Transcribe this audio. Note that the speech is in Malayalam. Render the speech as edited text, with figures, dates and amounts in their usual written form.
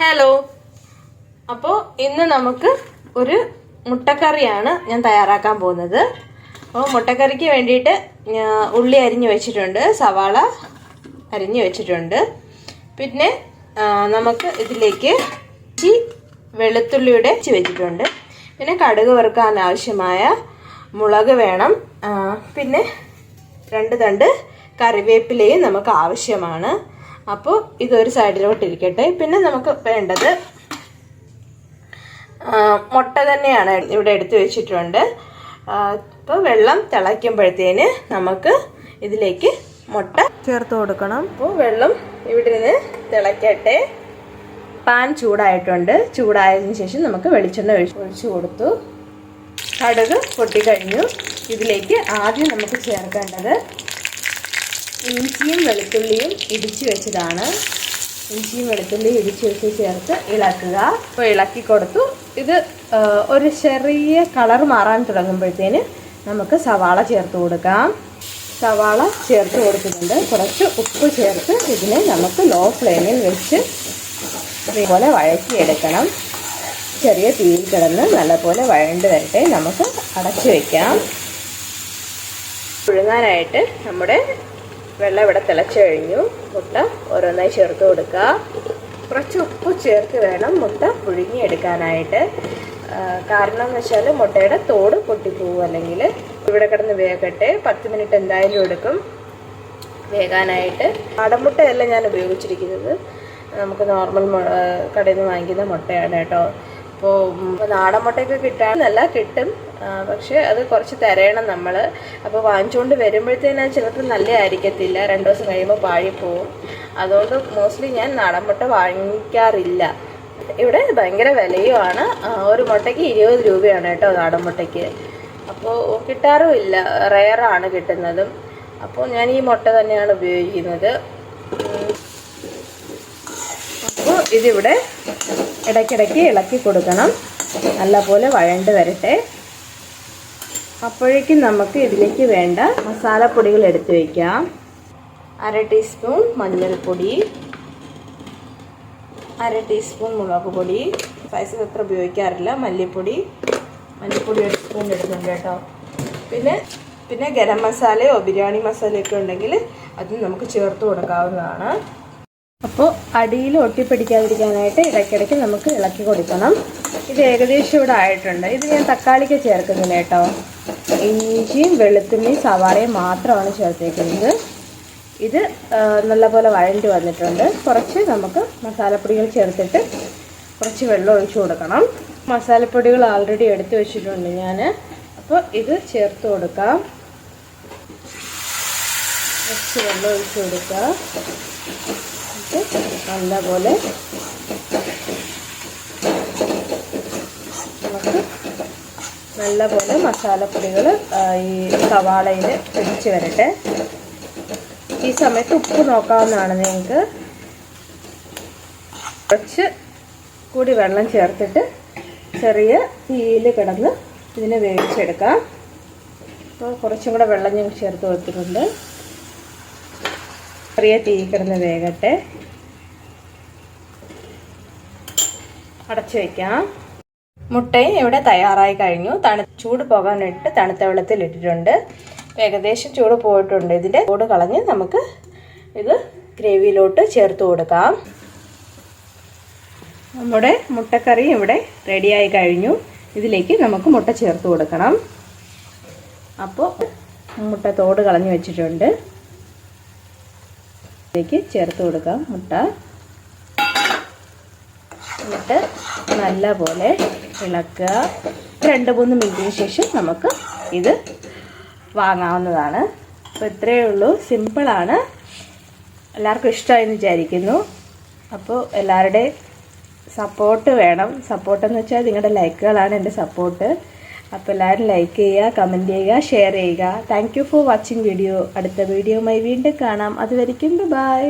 ഹലോ. അപ്പോൾ ഇന്ന് നമുക്ക് ഒരു മുട്ടക്കറിയാണ് ഞാൻ തയ്യാറാക്കാൻ പോകുന്നത്. അപ്പോൾ മുട്ടക്കറിക്ക് വേണ്ടിയിട്ട് ഉള്ളി അരിഞ്ഞു വെച്ചിട്ടുണ്ട്, സവാള അരിഞ്ഞു വെച്ചിട്ടുണ്ട്. പിന്നെ നമുക്ക് ഇതിലേക്ക് വെളുത്തുള്ളിയുടെ വെച്ചിട്ടുണ്ട്. പിന്നെ കടുക് വറുക്കാൻ ആവശ്യമായ മുളക് വേണം. പിന്നെ 2 തണ്ട് കറിവേപ്പിലയും നമുക്ക് ആവശ്യമാണ്. അപ്പോൾ ഇതൊരു സൈഡിലോട്ട് ഇരിക്കട്ടെ. പിന്നെ നമുക്ക് വേണ്ടത് മുട്ട തന്നെയാണ്, ഇവിടെ എടുത്തു വെച്ചിട്ടുണ്ട്. ഇപ്പോൾ വെള്ളം തിളയ്ക്കുമ്പോഴത്തേന് നമുക്ക് ഇതിലേക്ക് മുട്ട ചേർത്ത് കൊടുക്കണം. അപ്പോൾ വെള്ളം ഇവിടെ നിന്ന് തിളയ്ക്കട്ടെ. പാൻ ചൂടായിട്ടുണ്ട്. ചൂടായതിനു ശേഷം നമുക്ക് വെളിച്ചെണ്ണ ഒഴിച്ചു കൊടുത്തു. കടുക് പൊട്ടിക്കഴിഞ്ഞു. ഇതിലേക്ക് ആദ്യം നമുക്ക് ചേർക്കേണ്ടത് ഇഞ്ചിയും വെളുത്തുള്ളിയും ഇടിച്ചു വെച്ചതാണ്. ഇഞ്ചിയും വെളുത്തുള്ളിയും ഇടിച്ചു വെച്ച് ചേർത്ത് ഇളക്കുക. അപ്പോൾ ഇളക്കി കൊടുത്തു. ഇത് ഒരു ചെറിയ കളർ മാറാൻ തുടങ്ങുമ്പോഴത്തേന് നമുക്ക് സവാള ചേർത്ത് കൊടുക്കാം. സവാള ചേർത്ത് കൊടുക്കുന്നുണ്ട്. കുറച്ച് ഉപ്പ് ചേർത്ത് ഇതിനെ നമുക്ക് ലോ ഫ്ലെയിമിൽ വെച്ച് ഇതേപോലെ വഴറ്റിയെടുക്കണം. ചെറിയ തീയിൽ കിടന്ന് നല്ലപോലെ വഴണ്ട് വരട്ടെ. നമുക്ക് അടച്ചു വയ്ക്കാം. പുഴുങ്ങാനായിട്ട് നമ്മുടെ വെള്ളം ഇവിടെ തിളച്ച് കഴിഞ്ഞു. മുട്ട ഓരോന്നായി ചേർത്ത് കൊടുക്കുക. കുറച്ച് ഉപ്പ് ചേർത്ത് വേണം മുട്ട പുഴുങ്ങിയെടുക്കാനായിട്ട്. കാരണം എന്ന് വെച്ചാൽ മുട്ടയുടെ തോട് പൊട്ടിപ്പോവും. അല്ലെങ്കിൽ ഇവിടെ കിടന്ന് വേകട്ടെ. 10 മിനിറ്റ് എന്തായാലും എടുക്കും വേകാനായിട്ട്. നാടൻമുട്ടയല്ല ഞാൻ ഉപയോഗിച്ചിരിക്കുന്നത്, നമുക്ക് നോർമൽ കടയിൽ നിന്ന് വാങ്ങിക്കുന്ന മുട്ടയാണ് കേട്ടോ. അപ്പോൾ നാടൻ മുട്ടയൊക്കെ കിട്ടാനല്ല, കിട്ടും, പക്ഷെ അത് കുറച്ച് തിരയണം നമ്മൾ. അപ്പോൾ വാങ്ങിച്ചുകൊണ്ട് വരുമ്പോഴത്തേന് ചിലപ്പോൾ നല്ല ആയിരിക്കത്തില്ല, 2 ദിവസം കഴിയുമ്പോൾ പാഴിപ്പോവും. അതുകൊണ്ട് മോസ്റ്റ്ലി ഞാൻ നാടൻ മുട്ട വാങ്ങിക്കാറില്ല. ഇവിടെ ഭയങ്കര വിലയുമാണ്. ഒരു മുട്ടയ്ക്ക് 20 രൂപയാണ് കേട്ടോ നാടൻ മുട്ടയ്ക്ക്. അപ്പോൾ കിട്ടാറുമില്ല, റെയറാണ് കിട്ടുന്നതും. അപ്പോൾ ഞാൻ ഈ മുട്ട തന്നെയാണ് ഉപയോഗിക്കുന്നത്. അപ്പോൾ ഇതിവിടെ ഇടയ്ക്കിടയ്ക്ക് ഇളക്കി കൊടുക്കണം. നല്ലപോലെ വഴണ്ട് വരട്ടെ. അപ്പോഴേക്കും നമുക്ക് ഇതിലേക്ക് വേണ്ട മസാലപ്പൊടികൾ എടുത്തു വയ്ക്കാം. 1/2 ടീസ്പൂൺ മഞ്ഞൾപ്പൊടി, 1/2 ടീസ്പൂൺ മുളക് പൊടി, സ്പൈസസ് അത്ര ഉപയോഗിക്കാറില്ല. മല്ലിപ്പൊടി 1 സ്പൂൺ ഇടുന്നുണ്ട് കേട്ടോ. പിന്നെ ഗരം മസാലയോ ബിരിയാണി മസാലയൊക്കെ ഉണ്ടെങ്കിൽ അത് നമുക്ക് ചേർത്ത് കൊടുക്കാവുന്നതാണ്. അപ്പോൾ അടിയിൽ ഒട്ടിപ്പിടിക്കാതിരിക്കാനായിട്ട് ഇടയ്ക്കിടയ്ക്ക് നമുക്ക് ഇളക്കി കൊടുക്കണം. ഇത് ഏകദേശം ഇവിടെ ആയിട്ടുണ്ട്. ഇത് ഞാൻ തക്കാളിക്ക് ചേർക്കുന്നില്ല കേട്ടോ. ഇഞ്ചിയും വെളുത്തുള്ളിയും സവാളയും മാത്രമാണ് ചേർത്തേക്കുന്നത്. ഇത് നല്ലപോലെ വഴണ്ട് വന്നിട്ടുണ്ട്. കുറച്ച് നമുക്ക് മസാലപ്പൊടികൾ ചേർത്തിട്ട് കുറച്ച് വെള്ളം ഒഴിച്ചു കൊടുക്കണം. മസാലപ്പൊടികൾ ആൾറെഡി എടുത്തു വെച്ചിട്ടുണ്ട് ഞാൻ. അപ്പോൾ ഇത് ചേർത്ത് കൊടുക്കാം. കുറച്ച് വെള്ളം ഒഴിച്ചു കൊടുക്കുക. നല്ലപോലെ നല്ലപോലെ മസാലപ്പൊടികൾ ഈ സവാളയിൽ പിടിച്ച് വരട്ടെ. ഈ സമയത്ത് ഉപ്പ് നോക്കാവുന്നതാണ് നിങ്ങൾക്ക്. കുറച്ച് കൂടി വെള്ളം ചേർത്തിട്ട് ചെറിയ തീയിൽ കിടന്ന് ഇതിനെ വേവിച്ചെടുക്കാം. അപ്പോൾ കുറച്ചും കൂടെ വെള്ളം ഞാൻ ചേർത്ത് കൊടുത്തിട്ടുണ്ട്. ചെറിയ തീ കിടന്ന് വേകട്ടെ. അടച്ചു വയ്ക്കാം. മുട്ടയും ഇവിടെ തയ്യാറായി കഴിഞ്ഞു. ചൂട് പോകാനായിട്ട് തണുത്ത വെള്ളത്തിൽ ഇട്ടിട്ടുണ്ട്. ഏകദേശം ചൂട് പോയിട്ടുണ്ട്. ഇതിൻ്റെ ചൂട് കളഞ്ഞ് നമുക്ക് ഇത് ഗ്രേവിയിലോട്ട് ചേർത്ത് കൊടുക്കാം. നമ്മുടെ മുട്ടക്കറി ഇവിടെ റെഡിയായി കഴിഞ്ഞു. ഇതിലേക്ക് നമുക്ക് മുട്ട ചേർത്ത് കൊടുക്കണം. അപ്പോൾ മുട്ട തോട് കളഞ്ഞ് വെച്ചിട്ടുണ്ട്. ഇതിലേക്ക് ചേർത്ത് കൊടുക്കാം മുട്ട. എന്നിട്ട് നല്ലപോലെ ഇളക്കുക. 2-3 മിനിറ്റിന് ശേഷം നമുക്ക് ഇത് വാങ്ങാവുന്നതാണ്. അപ്പോൾ ഇത്രയേ ഉള്ളൂ. സിമ്പിളാണ്. എല്ലാവർക്കും ഇഷ്ടമായെന്ന് വിചാരിക്കുന്നു. അപ്പോൾ എല്ലാവരുടെയും സപ്പോർട്ട് വേണം. സപ്പോർട്ടെന്ന് വെച്ചാൽ നിങ്ങളുടെ ലൈക്കുകളാണ് എൻ്റെ സപ്പോർട്ട്. അപ്പോൾ എല്ലാവരും ലൈക്ക് ചെയ്യുക, കമൻറ്റ് ചെയ്യുക, ഷെയർ ചെയ്യുക. Thank you for watching video. അടുത്ത വീഡിയോയുമായി വീണ്ടും കാണാം. അതുവരെയ്ക്കും ബൈ.